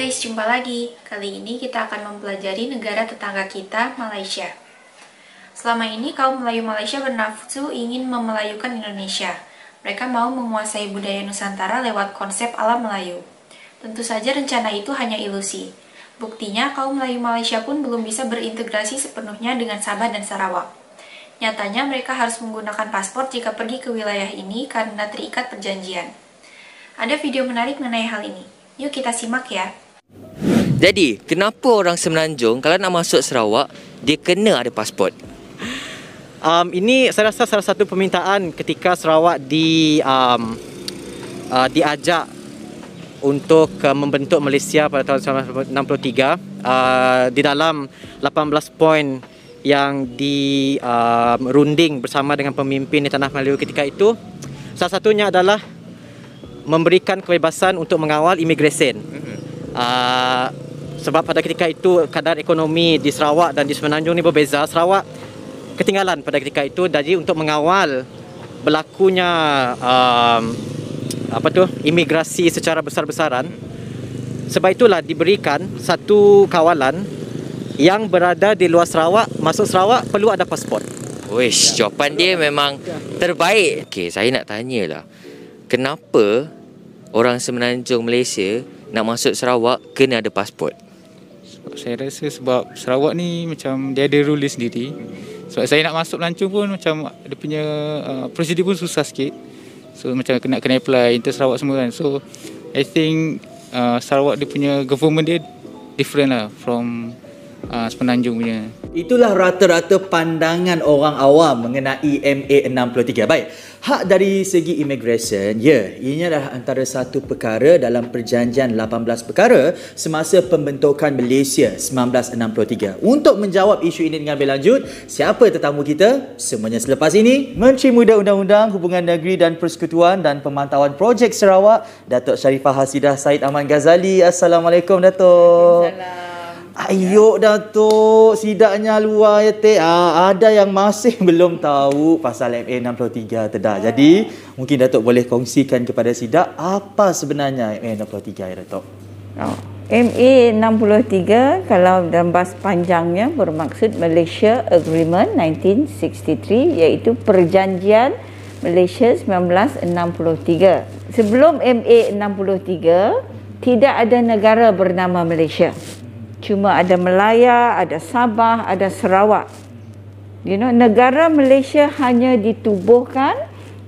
guys, jumpa lagi. Kali ini kita akan mempelajari negara tetangga kita, Malaysia. Selama ini kaum Melayu Malaysia bernafsu ingin memelayukan Indonesia. Mereka mau menguasai budaya Nusantara lewat konsep ala Melayu. Tentu saja rencana itu hanya ilusi. Buktinya kaum Melayu Malaysia pun belum bisa berintegrasi sepenuhnya dengan Sabah dan Sarawak. Nyatanya mereka harus menggunakan paspor jika pergi ke wilayah ini karena terikat perjanjian. Ada video menarik mengenai hal ini. Yuk kita simak ya. Jadi, kenapa orang Semenanjung kalau nak masuk Sarawak, dia kena ada pasport? Ini saya rasa salah satu permintaan ketika Sarawak diajak untuk membentuk Malaysia pada tahun 1963 di dalam 18 poin yang dirunding bersama dengan pemimpin di Tanah Melayu ketika itu. Salah satunya adalah memberikan kebebasan untuk mengawal imigresen. Sebab pada ketika itu kadar ekonomi di Sarawak dan di Semenanjung ni berbeza. Sarawak ketinggalan pada ketika itu, jadi untuk mengawal berlakunya imigrasi secara besar-besaran, sebab itulah diberikan satu kawalan yang berada di luar Sarawak. Masuk Sarawak perlu ada pasport. Wish, jawapan dia memang terbaik. Okey, saya nak tanyalah, kenapa orang Semenanjung Malaysia nak masuk Sarawak kena ada pasport? Saya rasa sebab Sarawak ni macam dia ada rule sendiri. Sebab saya nak masuk Lancung pun macam dia punya prosedur pun susah sikit. So macam kena apply Inter Sarawak semua kan. So I think Sarawak dia punya government dia different lah from Semenanjung punya. Itulah rata-rata pandangan orang awam mengenai MA63. Baik, hak dari segi immigration, ini adalah antara satu perkara dalam perjanjian 18 perkara semasa pembentukan Malaysia 1963. Untuk menjawab isu ini dengan lebih lanjut, siapa tetamu kita? Semuanya selepas ini. Menteri Muda Undang-Undang, Hubungan Negeri dan Persekutuan dan Pemantauan Projek Sarawak, Datuk Sharifah Hasidah Said Ahmad Ghazali. Assalamualaikum, Datuk. Assalamualaikum. Ayo Datuk, sidaknya luar ya Tek. Ada yang masih belum tahu pasal MA63 tedah. Jadi mungkin Datuk boleh kongsikan kepada sidak apa sebenarnya MA63 ya Datuk. MA63 kalau dalam bahasa panjangnya bermaksud Malaysia Agreement 1963, iaitu Perjanjian Malaysia 1963. Sebelum MA63 tidak ada negara bernama Malaysia. Cuma ada Melaya, ada Sabah, ada Sarawak. Negara Malaysia hanya ditubuhkan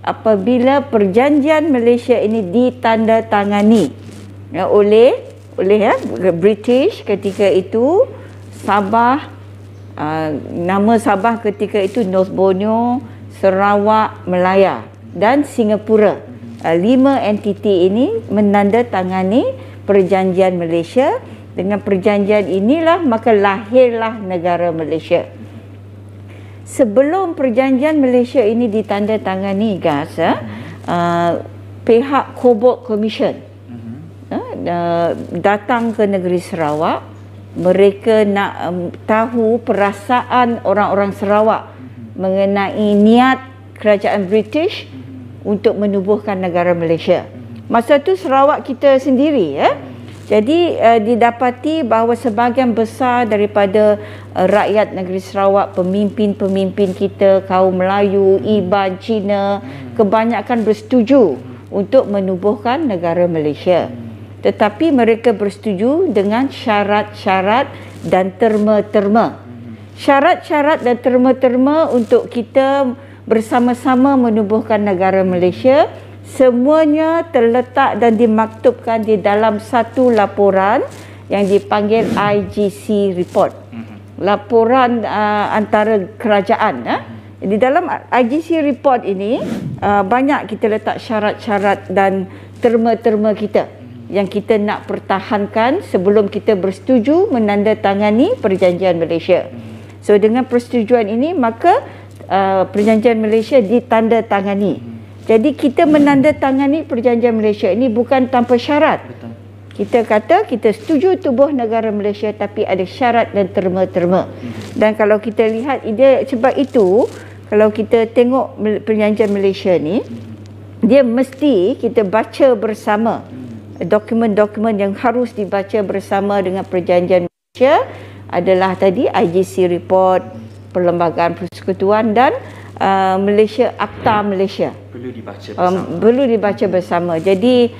apabila perjanjian Malaysia ini ditandatangani oleh British ketika itu. Sabah, nama Sabah ketika itu North Borneo, Sarawak, Melaya dan Singapura. 5 entiti ini menandatangani perjanjian Malaysia. Dengan perjanjian inilah maka lahirlah negara Malaysia. Sebelum perjanjian Malaysia ini ditandatangani, guys, pihak Cobalt Commission datang ke negeri Sarawak. Mereka nak tahu perasaan orang-orang Sarawak mengenai niat kerajaan British untuk menubuhkan negara Malaysia. Masa tu Sarawak kita sendiri, Jadi didapati bahawa sebahagian besar daripada rakyat negeri Sarawak, pemimpin-pemimpin kita, kaum Melayu, Iban, Cina, kebanyakan bersetuju untuk menubuhkan negara Malaysia. Tetapi mereka bersetuju dengan syarat-syarat dan terma-terma. Syarat-syarat dan terma-terma untuk kita bersama-sama menubuhkan negara Malaysia semuanya terletak dan dimaktubkan di dalam satu laporan yang dipanggil IGC Report. Laporan antara kerajaan. Di dalam IGC Report ini banyak kita letak syarat-syarat dan terma-terma kita yang kita nak pertahankan sebelum kita bersetuju menandatangani perjanjian Malaysia. So dengan persetujuan ini maka perjanjian Malaysia ditandatangani. Jadi kita menandatangani perjanjian Malaysia ini bukan tanpa syarat. Betul. Kita kata kita setuju tubuh negara Malaysia tapi ada syarat dan terma-terma. Dan kalau kita lihat sebab itu kalau kita tengok perjanjian Malaysia ni, dia mesti kita baca bersama dokumen-dokumen yang harus dibaca bersama dengan perjanjian Malaysia adalah tadi IGC report, Perlembagaan Persekutuan dan Malaysia, Akta Malaysia. Perlu dibaca bersama. Jadi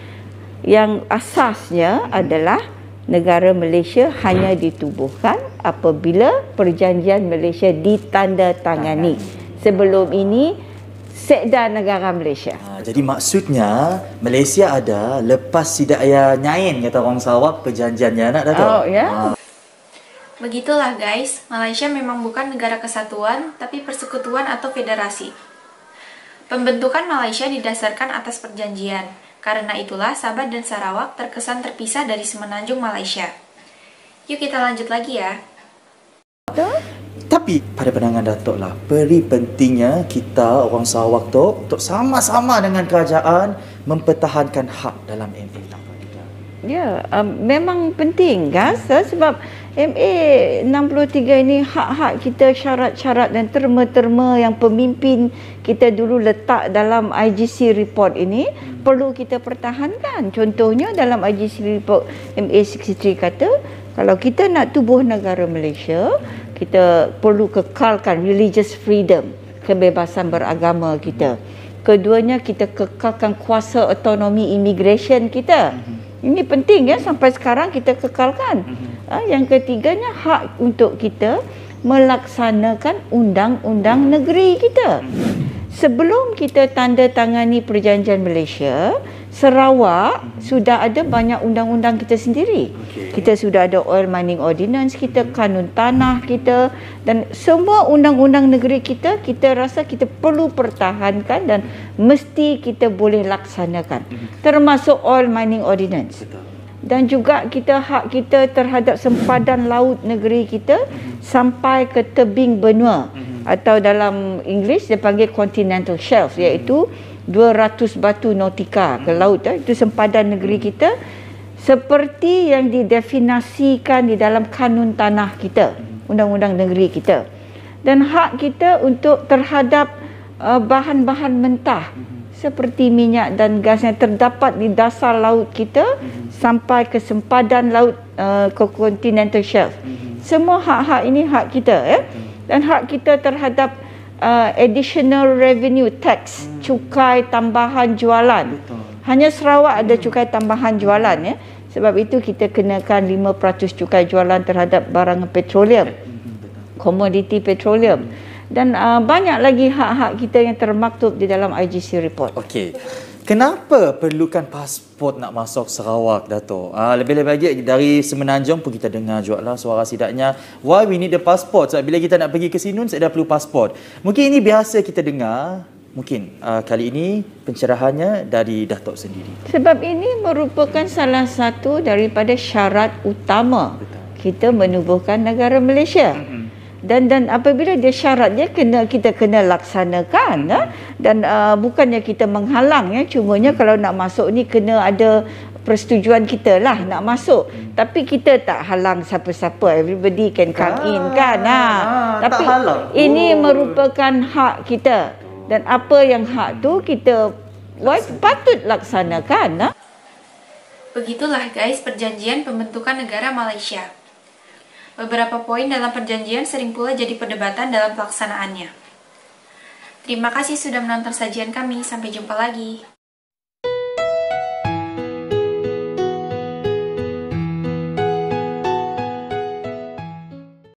yang asasnya adalah negara Malaysia hanya ditubuhkan apabila perjanjian Malaysia ditandatangani. Sebelum ini Sekda Negara Malaysia. Jadi maksudnya Malaysia ada lepas tidak payah nyain kata orang Sarawak perjanjiannya nak Dato'. Oh ya. Begitulah guys, Malaysia memang bukan negara kesatuan, tapi persekutuan atau federasi. Pembentukan Malaysia didasarkan atas perjanjian. Karena itulah Sabah dan Sarawak terkesan terpisah dari semenanjung Malaysia. Yuk kita lanjut lagi ya. Tapi pada pandangan Dato' lah, peri pentingnya kita orang Sarawak tu untuk sama-sama dengan kerajaan mempertahankan hak dalam MA 63. Ya, memang penting kan, sebab MA 63 ini hak-hak kita, syarat-syarat dan terma-terma yang pemimpin kita dulu letak dalam IGC report ini perlu kita pertahankan. Contohnya dalam IGC report MA 63 kata, kalau kita nak tubuh negara Malaysia, kita perlu kekalkan religious freedom, kebebasan beragama kita. Keduanya, kita kekalkan kuasa otonomi immigration kita. Ini penting ya, sampai sekarang kita kekalkan. Yang ketiganya, hak untuk kita melaksanakan undang-undang negeri kita. Sebelum kita tanda tangani perjanjian Malaysia, Sarawak sudah ada banyak undang-undang kita sendiri. Kita sudah ada Oil Mining Ordinance kita, kanun tanah kita, dan semua undang-undang negeri kita, kita rasa kita perlu pertahankan dan mesti kita boleh laksanakan. Termasuk Oil Mining Ordinance. Dan juga hak kita terhadap sempadan laut negeri kita sampai ke tebing benua, atau dalam Inggeris dia panggil continental shelf, iaitu 200 batu nautika ke laut. Itu sempadan negeri kita seperti yang didefinisikan di dalam kanun tanah kita, undang-undang negeri kita. Dan hak kita untuk terhadap bahan-bahan mentah seperti minyak dan gas yang terdapat di dasar laut kita sampai ke sempadan laut ke continental shelf. Semua hak-hak ini hak kita ya. Dan hak kita terhadap additional revenue tax, cukai tambahan jualan. Hanya Sarawak ada cukai tambahan jualan ya. Sebab itu kita kenakan 5% cukai jualan terhadap barang petroleum, komoditi petroleum. Dan banyak lagi hak-hak kita yang termaktub di dalam IGC report. Okey. Kenapa perlukan pasport nak masuk Sarawak, Dato'? Lebih-lebih lagi dari Semenanjung pun kita dengar jugalah suara sidaknya, why we need the passport? Sebab bila kita nak pergi ke Sinun, saya dah perlu pasport. Mungkin ini biasa kita dengar. Mungkin kali ini pencerahannya dari Dato' sendiri. Sebab ini merupakan salah satu daripada syarat utama kita menubuhkan negara Malaysia. Dan apabila dia syaratnya kita kena laksanakan dan bukannya kita menghalang ya, cumanya kalau nak masuk ni kena ada persetujuan kita lah nak masuk, tapi kita tak halang siapa-siapa, everybody can come in kan. Tapi ini merupakan hak kita, dan apa yang hak tu kita patut laksanakan. Begitulah guys perjanjian pembentukan negara Malaysia. Beberapa poin dalam perjanjian sering pula jadi perdebatan dalam pelaksanaannya. Terima kasih sudah menonton sajian kami, sampai jumpa lagi.